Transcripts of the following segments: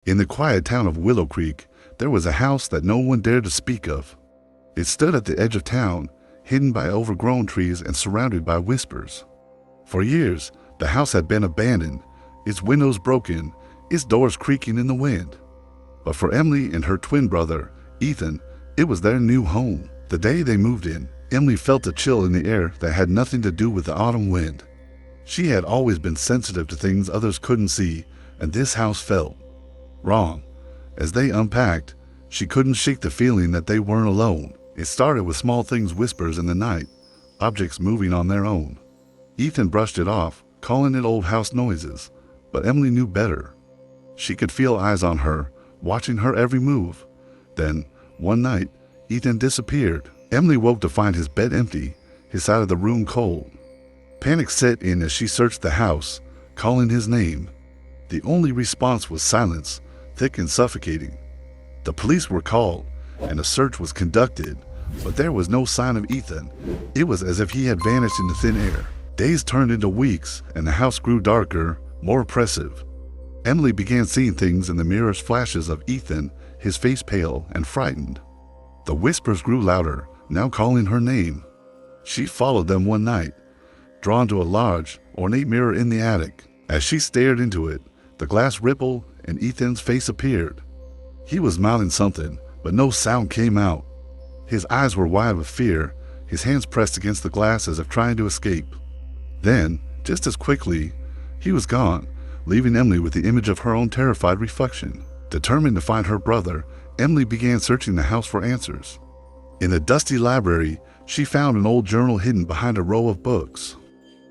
In the quiet town of Willow Creek, there was a house that no one dared to speak of. It stood at the edge of town, hidden by overgrown trees and surrounded by whispers. For years, the house had been abandoned, its windows broken, its doors creaking in the wind. But for Emily and her twin brother, Ethan, it was their new home. The day they moved in, Emily felt a chill in the air that had nothing to do with the autumn wind. She had always been sensitive to things others couldn't see, and this house felt wrong. As they unpacked, she couldn't shake the feeling that they weren't alone. It started with small things, whispers in the night, objects moving on their own. Ethan brushed it off, calling it old house noises, but Emily knew better. She could feel eyes on her, watching her every move. Then, one night, Ethan disappeared. Emily woke to find his bed empty, his side of the room cold. Panic set in as she searched the house, calling his name. The only response was silence, thick and suffocating. The police were called, and a search was conducted, but there was no sign of Ethan. It was as if he had vanished into thin air. Days turned into weeks, and the house grew darker, more oppressive. Emily began seeing things in the mirror's flashes of Ethan, his face pale and frightened. The whispers grew louder, now calling her name. She followed them one night, drawn to a large, ornate mirror in the attic. As she stared into it, the glass rippled and Ethan's face appeared. He was mouthing something, but no sound came out. His eyes were wide with fear, his hands pressed against the glass as if trying to escape. Then, just as quickly, he was gone, leaving Emily with the image of her own terrified reflection. Determined to find her brother, Emily began searching the house for answers. In the dusty library, she found an old journal hidden behind a row of books.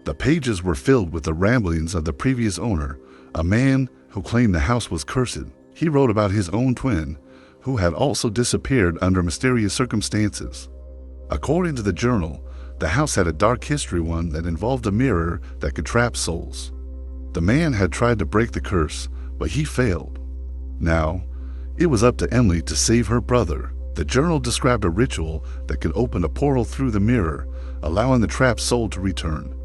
The pages were filled with the ramblings of the previous owner, a man who claimed the house was cursed. He wrote about his own twin, who had also disappeared under mysterious circumstances. According to the journal, the house had a dark history, one that involved a mirror that could trap souls. The man had tried to break the curse, but he failed. Now, it was up to Emily to save her brother. The journal described a ritual that could open a portal through the mirror, allowing the trapped soul to return.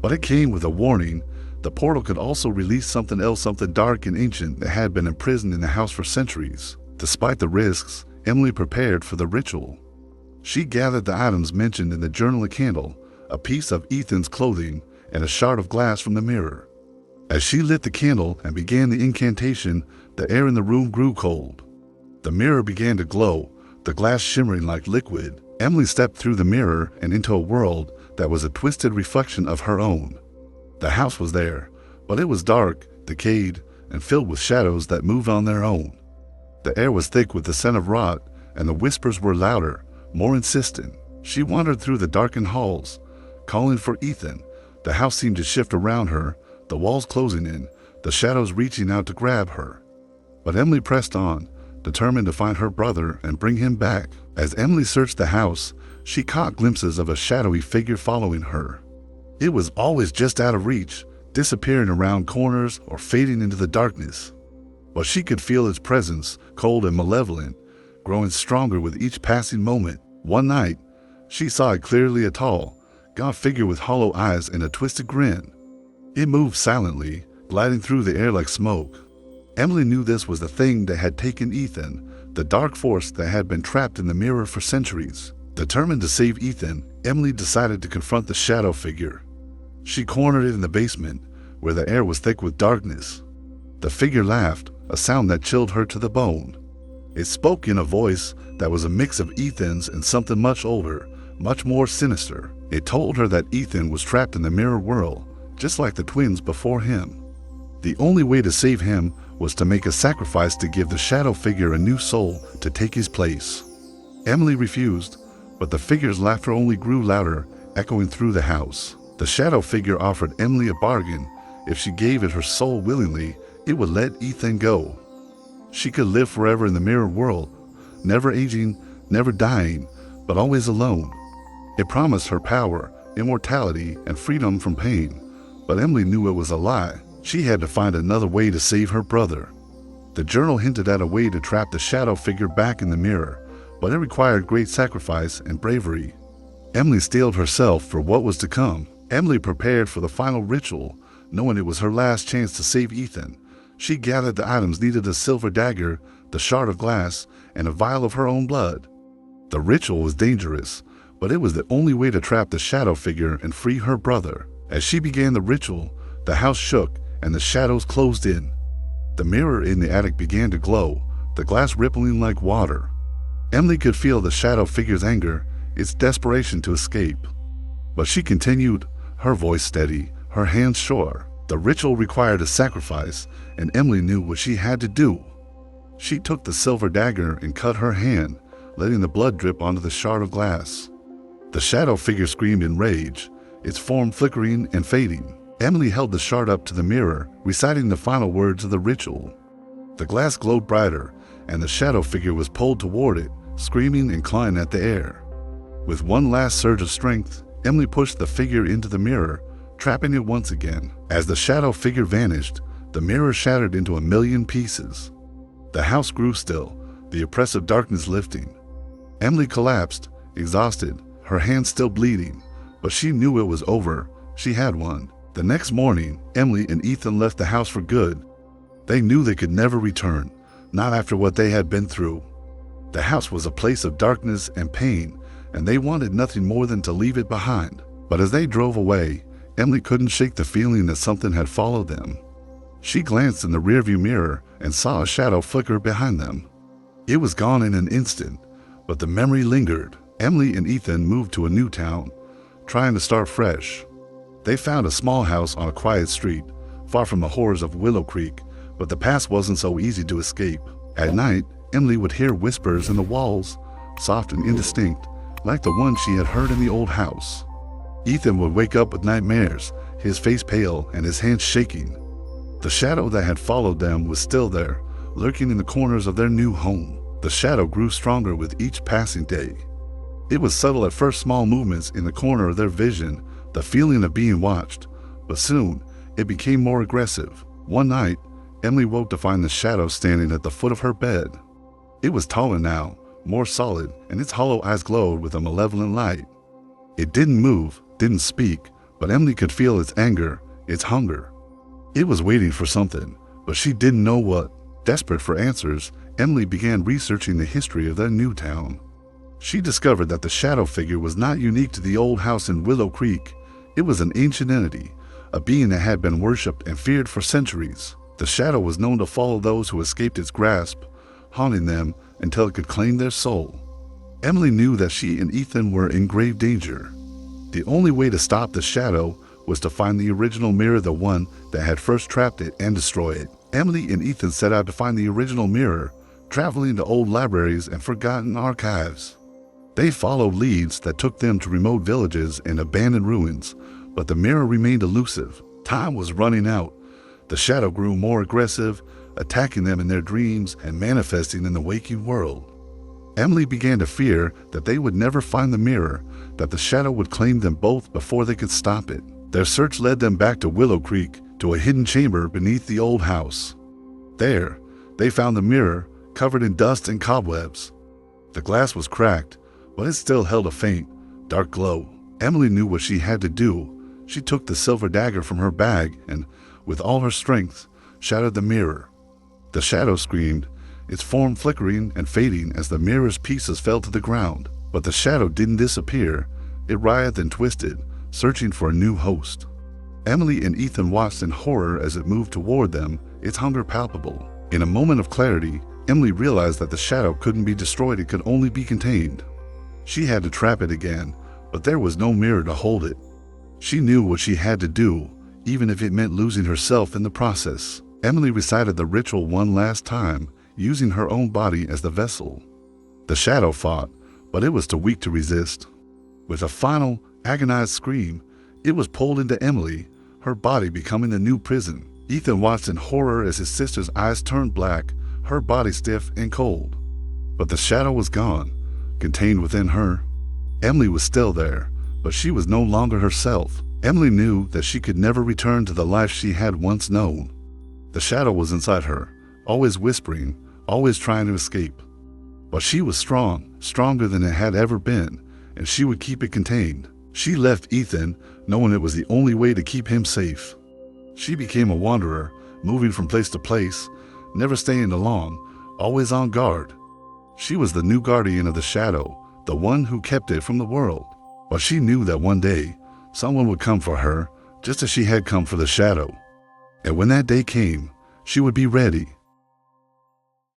But it came with a warning. The portal could also release something else, something dark and ancient that had been imprisoned in the house for centuries. Despite the risks, Emily prepared for the ritual. She gathered the items mentioned in the journal: a candle, a piece of Ethan's clothing, and a shard of glass from the mirror. As she lit the candle and began the incantation, the air in the room grew cold. The mirror began to glow, the glass shimmering like liquid. Emily stepped through the mirror and into a world that was a twisted reflection of her own. The house was there, but it was dark, decayed, and filled with shadows that moved on their own. The air was thick with the scent of rot, and the whispers were louder, more insistent. She wandered through the darkened halls, calling for Ethan. The house seemed to shift around her, the walls closing in, the shadows reaching out to grab her. But Emily pressed on, determined to find her brother and bring him back. As Emily searched the house, she caught glimpses of a shadowy figure following her. It was always just out of reach, disappearing around corners or fading into the darkness. But she could feel its presence, cold and malevolent, growing stronger with each passing moment. One night, she saw it clearly: a tall, gaunt figure with hollow eyes and a twisted grin. It moved silently, gliding through the air like smoke. Emily knew this was the thing that had taken Ethan, the dark force that had been trapped in the mirror for centuries. Determined to save Ethan, Emily decided to confront the shadow figure. She cornered it in the basement, where the air was thick with darkness. The figure laughed, a sound that chilled her to the bone. It spoke in a voice that was a mix of Ethan's and something much older, much more sinister. It told her that Ethan was trapped in the mirror world, just like the twins before him. The only way to save him was to make a sacrifice to give the shadow figure a new soul to take his place. Emily refused, but the figure's laughter only grew louder, echoing through the house. The shadow figure offered Emily a bargain. If she gave it her soul willingly, it would let Ethan go. She could live forever in the mirror world, never aging, never dying, but always alone. It promised her power, immortality, and freedom from pain. But Emily knew it was a lie. She had to find another way to save her brother. The journal hinted at a way to trap the shadow figure back in the mirror, but it required great sacrifice and bravery. Emily steeled herself for what was to come. Emily prepared for the final ritual, knowing it was her last chance to save Ethan. She gathered the items needed: a silver dagger, the shard of glass, and a vial of her own blood. The ritual was dangerous, but it was the only way to trap the shadow figure and free her brother. As she began the ritual, the house shook and the shadows closed in. The mirror in the attic began to glow, the glass rippling like water. Emily could feel the shadow figure's anger, its desperation to escape. But she continued, her voice steady, her hands sure. The ritual required a sacrifice, and Emily knew what she had to do. She took the silver dagger and cut her hand, letting the blood drip onto the shard of glass. The shadow figure screamed in rage, its form flickering and fading. Emily held the shard up to the mirror, reciting the final words of the ritual. The glass glowed brighter, and the shadow figure was pulled toward it, screaming and clawing at the air. With one last surge of strength, Emily pushed the figure into the mirror, trapping it once again. As the shadow figure vanished, the mirror shattered into a million pieces. The house grew still, the oppressive darkness lifting. Emily collapsed, exhausted, her hands still bleeding, but she knew it was over. She had won. The next morning, Emily and Ethan left the house for good. They knew they could never return, not after what they had been through. The house was a place of darkness and pain, and they wanted nothing more than to leave it behind. But as they drove away, Emily couldn't shake the feeling that something had followed them. She glanced in the rearview mirror and saw a shadow flicker behind them. It was gone in an instant, but the memory lingered. Emily and Ethan moved to a new town, trying to start fresh. They found a small house on a quiet street, far from the horrors of Willow Creek, but the past wasn't so easy to escape. At night, Emily would hear whispers in the walls, soft and indistinct, like the one she had heard in the old house. Ethan would wake up with nightmares, his face pale and his hands shaking. The shadow that had followed them was still there, lurking in the corners of their new home. The shadow grew stronger with each passing day. It was subtle at first, small movements in the corner of their vision, the feeling of being watched, but soon it became more aggressive. One night, Emily woke to find the shadow standing at the foot of her bed. It was taller now, more solid, and its hollow eyes glowed with a malevolent light. It didn't move, didn't speak, but Emily could feel its anger, its hunger. It was waiting for something, but she didn't know what. Desperate for answers, Emily began researching the history of their new town. She discovered that the shadow figure was not unique to the old house in Willow Creek. It was an ancient entity, a being that had been worshipped and feared for centuries. The shadow was known to follow those who escaped its grasp, haunting them until it could claim their soul. Emily knew that she and Ethan were in grave danger. The only way to stop the shadow was to find the original mirror, the one that had first trapped it, and destroy it. Emily and Ethan set out to find the original mirror, traveling to old libraries and forgotten archives. They followed leads that took them to remote villages and abandoned ruins, but the mirror remained elusive. Time was running out. The shadow grew more aggressive, attacking them in their dreams and manifesting in the waking world. Emily began to fear that they would never find the mirror, that the shadow would claim them both before they could stop it. Their search led them back to Willow Creek, to a hidden chamber beneath the old house. There, they found the mirror, covered in dust and cobwebs. The glass was cracked, but it still held a faint, dark glow. Emily knew what she had to do. She took the silver dagger from her bag and, with all her strength, shattered the mirror. The shadow screamed, its form flickering and fading as the mirror's pieces fell to the ground. But the shadow didn't disappear. It writhed and twisted, searching for a new host. Emily and Ethan watched in horror as it moved toward them, its hunger palpable. In a moment of clarity, Emily realized that the shadow couldn't be destroyed, it could only be contained. She had to trap it again, but there was no mirror to hold it. She knew what she had to do, even if it meant losing herself in the process. Emily recited the ritual one last time, using her own body as the vessel. The shadow fought, but it was too weak to resist. With a final, agonized scream, it was pulled into Emily, her body becoming the new prison. Ethan watched in horror as his sister's eyes turned black, her body stiff and cold. But the shadow was gone, contained within her. Emily was still there, but she was no longer herself. Emily knew that she could never return to the life she had once known. The shadow was inside her, always whispering, always trying to escape. But she was strong, stronger than it had ever been, and she would keep it contained. She left Ethan, knowing it was the only way to keep him safe. She became a wanderer, moving from place to place, never staying alone, always on guard. She was the new guardian of the shadow, the one who kept it from the world. But she knew that one day, someone would come for her, just as she had come for the shadow. And when that day came, she would be ready.